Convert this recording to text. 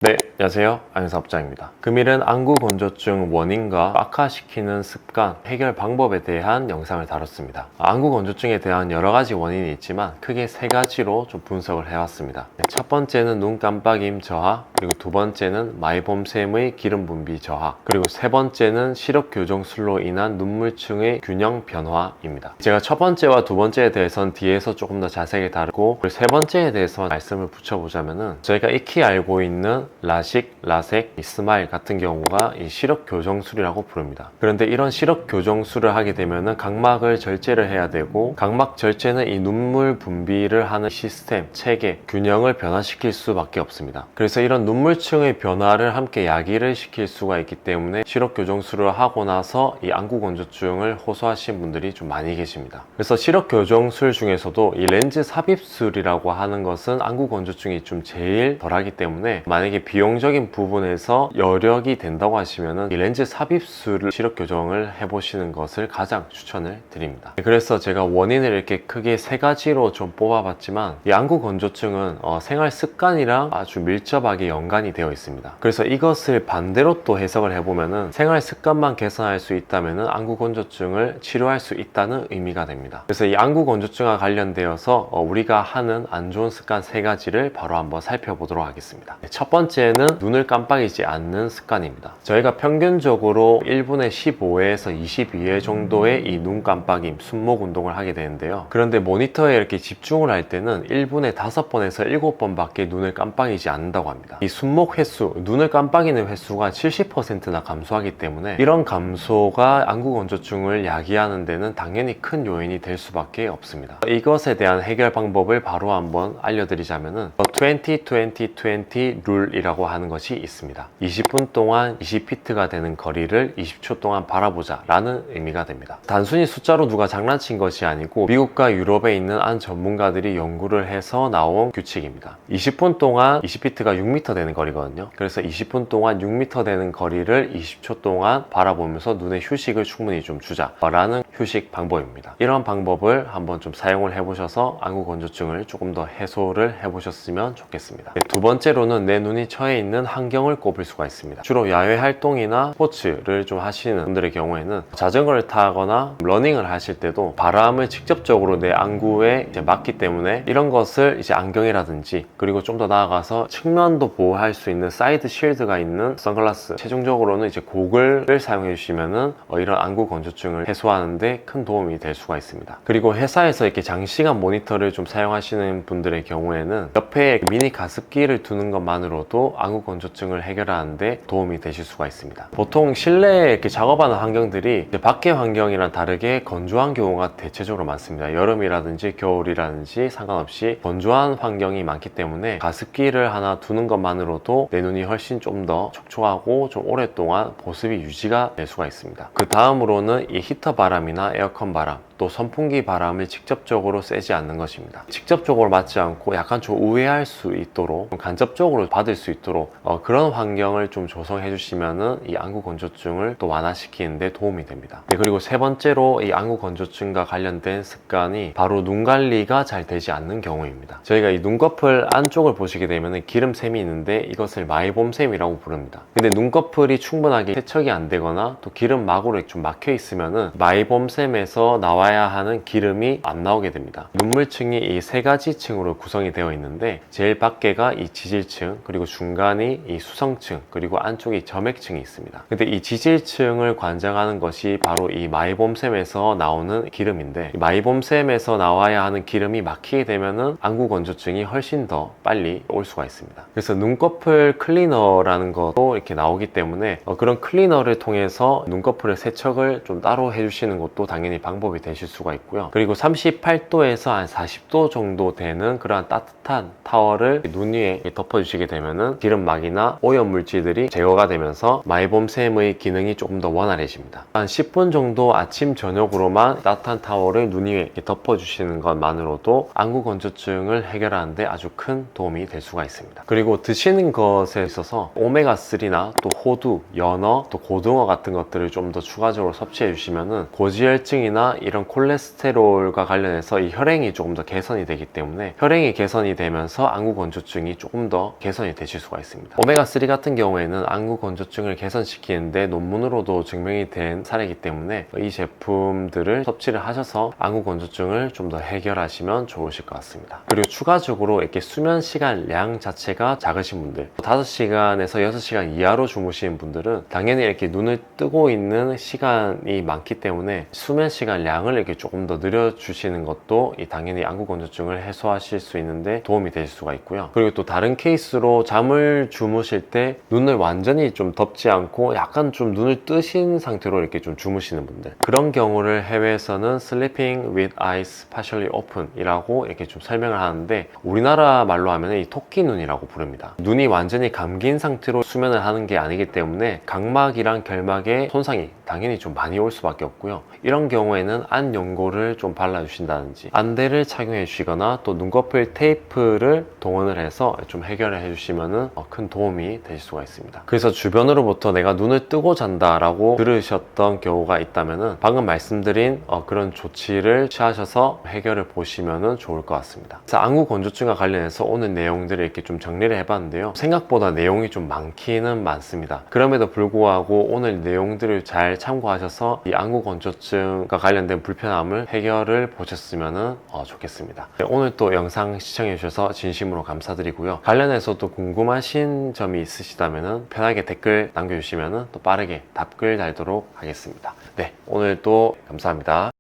네, 안녕하세요. 안윤사업장입니다. 금일은 안구 건조증 원인과 악화시키는 습관, 해결 방법에 대한 영상을 다뤘습니다. 안구 건조증에 대한 여러 가지 원인이 있지만 크게 세 가지로 좀 분석을 해왔습니다. 첫 번째는 눈 깜빡임 저하, 그리고 두 번째는 마이봄샘의 기름 분비 저하, 그리고 세 번째는 시력 교정술로 인한 눈물층의 균형 변화입니다. 제가 첫 번째와 두 번째에 대해서는 뒤에서 조금 더 자세하게 다루고, 그리고 세 번째에 대해서 말씀을 붙여보자면은 저희가 익히 알고 있는 라식, 라섹, 스마일 같은 경우가 이 시력 교정술이라고 부릅니다. 그런데 이런 시력 교정술을 하게 되면은 각막을 절제를 해야 되고, 각막 절제는 이 눈물 분비를 하는 시스템, 체계, 균형을 변화시킬 수밖에 없습니다. 그래서 이런 눈물층의 변화를 함께 야기를 시킬 수가 있기 때문에 시력 교정술을 하고 나서 이 안구 건조증을 호소하신 분들이 좀 많이 계십니다. 그래서 시력 교정술 중에서도 이 렌즈 삽입술이라고 하는 것은 안구 건조증이 좀 제일 덜하기 때문에, 만약에 비용적인 부분에서 여력이 된다고 하시면은 이 렌즈 삽입술을 시력 교정을 해보시는 것을 가장 추천을 드립니다. 그래서 제가 원인을 이렇게 크게 세 가지로 좀 뽑아봤지만, 이 안구 건조증은 생활 습관이랑 아주 밀접하게 연관이 되어 있습니다. 그래서 이것을 반대로 또 해석을 해보면은 생활 습관만 개선할 수 있다면은 안구 건조증을 치료할 수 있다는 의미가 됩니다. 그래서 이 안구 건조증과 관련되어서 우리가 하는 안 좋은 습관 세 가지를 바로 한번 살펴보도록 하겠습니다. 첫 번째는 눈을 깜빡이지 않는 습관입니다. 저희가 평균적으로 1분에 15회에서 22회 정도의 이 눈 깜빡임, 숨목 운동을 하게 되는데요. 그런데 모니터에 이렇게 집중을 할 때는 1분에 5번에서 7번 밖에 눈을 깜빡이지 않는다고 합니다. 이 숨목 횟수, 눈을 깜빡이는 횟수가 70%나 감소하기 때문에 이런 감소가 안구 건조증을 야기하는 데는 당연히 큰 요인이 될 수밖에 없습니다. 이것에 대한 해결 방법을 바로 한번 알려드리자면은 20-20-20 룰이라고 하는 것이 있습니다. 20분 동안 20피트가 되는 거리를 20초 동안 바라보자 라는 의미가 됩니다. 단순히 숫자로 누가 장난친 것이 아니고 미국과 유럽에 있는 한 전문가들이 연구를 해서 나온 규칙입니다. 20분 동안 20피트가 6m 되는 거리거든요. 그래서 20분 동안 6m 되는 거리를 20초 동안 바라보면서 눈에 휴식을 충분히 좀 주자 라는 휴식 방법입니다. 이런 방법을 한번 좀 사용을 해보셔서 안구 건조증을 조금 더 해소를 해보셨으면 좋겠습니다. 두 번째로는 내 눈이 처해 있는 환경을 꼽을 수가 있습니다. 주로 야외 활동이나 스포츠를 좀 하시는 분들의 경우에는 자전거를 타거나 러닝을 하실 때도 바람을 직접적으로 내 안구에 이제 맞기 때문에 이런 것을 이제 안경이라든지, 그리고 좀 더 나아가서 측면도 보호할 수 있는 사이드 쉴드가 있는 선글라스, 최종적으로는 이제 고글을 사용해 주시면은 이런 안구 건조증을 해소하는데 큰 도움이 될 수가 있습니다. 그리고 회사에서 이렇게 장시간 모니터를 좀 사용하시는 분들의 경우에는 옆에 미니 가습기를 두는 것만으로도 안구 건조증을 해결하는데 도움이 되실 수가 있습니다. 보통 실내에 이렇게 작업하는 환경들이 밖의 환경이랑 다르게 건조한 경우가 대체적으로 많습니다. 여름이라든지 겨울이라든지 상관없이 건조한 환경이 많기 때문에 가습기를 하나 두는 것만으로도 내 눈이 훨씬 좀 더 촉촉하고 좀 오랫동안 보습이 유지가 될 수가 있습니다. 그 다음으로는 이 히터 바람이나 에어컨 바람, 또 선풍기 바람을 직접적으로 쐬지 않는 것입니다. 직접적으로 맞지 않고 약간 좀 우회할 수 있도록, 간접적으로 받을 수 있도록 그런 환경을 좀 조성해 주시면은 이 안구 건조증을 또 완화시키는 데 도움이 됩니다. 그리고 세 번째로 이 안구 건조증과 관련된 습관이 바로 눈 관리가 잘 되지 않는 경우입니다. 저희가 이 눈꺼풀 안쪽을 보시게 되면 기름샘이 있는데 이것을 마이봄샘이라고 부릅니다. 근데 눈꺼풀이 충분하게 세척이 안 되거나 또 기름막으로 좀 막혀 있으면은 마이봄샘에서 나와야 하는 기름이 안 나오게 됩니다. 눈물층이 이 세 가지 층으로 구성이 되어 있는데, 제일 밖에가 이 지질층, 그리고 중간이 이 수성층, 그리고 안쪽이 점액층이 있습니다. 근데 이 지질층을 관장하는 것이 바로 이 마이봄샘에서 나오는 기름인데, 이 마이봄샘에서 나와야 하는 기름이 막히게 되면은 안구 건조증이 훨씬 더 빨리 올 수가 있습니다. 그래서 눈꺼풀 클리너라는 것도 이렇게 나오기 때문에 그런 클리너를 통해서 눈꺼풀의 세척을 좀 따로 해주시는 것도 당연히 방법이 되실 수가 있고요. 그리고 38도에서 한 40도 정도 되는 그러한 따뜻한 타월을 눈 위에 덮어주시게 되면은 기름막이나 오염 물질들이 제거가 되면서 마이봄샘의 기능이 조금 더 원활해집니다. 한 10분 정도 아침 저녁으로만 따뜻한 타월을 눈 위에 덮어주시는 것만으로도 안구 건조증을 해결하는데 아주 큰 도움이 될 수가 있습니다. 그리고 드시는 것에 있어서 오메가3나 또 호두, 연어, 또 고등어 같은 것들을 좀 더 추가적으로 섭취해 주시면은 고지혈증이나 이런 콜레스테롤과 관련해서 이 혈행이 조금 더 개선이 되기 때문에 혈행이 개선이 되면서 안구 건조증이 조금 더 개선이 되실 수가 있습니다. 오메가3 같은 경우에는 안구 건조증을 개선시키는데 논문으로도 증명이 된 사례이기 때문에 이 제품들을 섭취를 하셔서 안구 건조증을 좀 더 해결하시면 좋으실 것 같습니다. 그리고 추가적으로 이렇게 수면 시간량 자체가 작으신 분들, 5시간에서 6시간 이하로 주무시는 분들은 당연히 이렇게 눈을 뜨고 있는 시간이 많기 때문에 수면 시간량을 이렇게 조금 더 늘려주시는 것도 당연히 안구 건조증을 해소하실 수 있는데 도움이 될 수가 있고요. 그리고 또 다른 케이스로 잠을 주무실 때 눈을 완전히 좀 덮지 않고 약간 좀 눈을 뜨신 상태로 이렇게 좀 주무시는 분들, 그런 경우를 해외에서는 Sleeping with Eyes Partially Open 이라고 이렇게 좀 설명을 하는데, 우리나라 말로 하면 이 토끼 눈이라고 부릅니다. 눈이 완전히 감긴 상태로 수면을 하는 게 아니기 때문에 각막이랑 결막에 손상이 당연히 좀 많이 올 수밖에 없고요. 이런 경우에는 안 연고를 좀 발라주신다든지 안대를 착용해 주시거나 또 눈꺼풀 테이프를 동원을 해서 좀 해결을 해주시면 큰 도움이 되실 수가 있습니다. 그래서 주변으로부터 내가 눈을 뜨고 잔다 라고 들으셨던 경우가 있다면 방금 말씀드린 그런 조치를 취하셔서 해결을 보시면 좋을 것 같습니다. 그래서 안구 건조증과 관련해서 오늘 내용들을 이렇게 좀 정리를 해봤는데요, 생각보다 내용이 좀 많기는 많습니다. 그럼에도 불구하고 오늘 내용들을 잘 참고하셔서 이 안구 건조증과 관련된 불편함을 해결을 보셨으면 좋겠습니다. 네, 오늘 또 영상 시청해 주셔서 진심으로 감사드리고요. 관련해서 또 궁금하신 점이 있으시다면 편하게 댓글 남겨주시면 또 빠르게 답글 달도록 하겠습니다. 네, 오늘 또 감사합니다.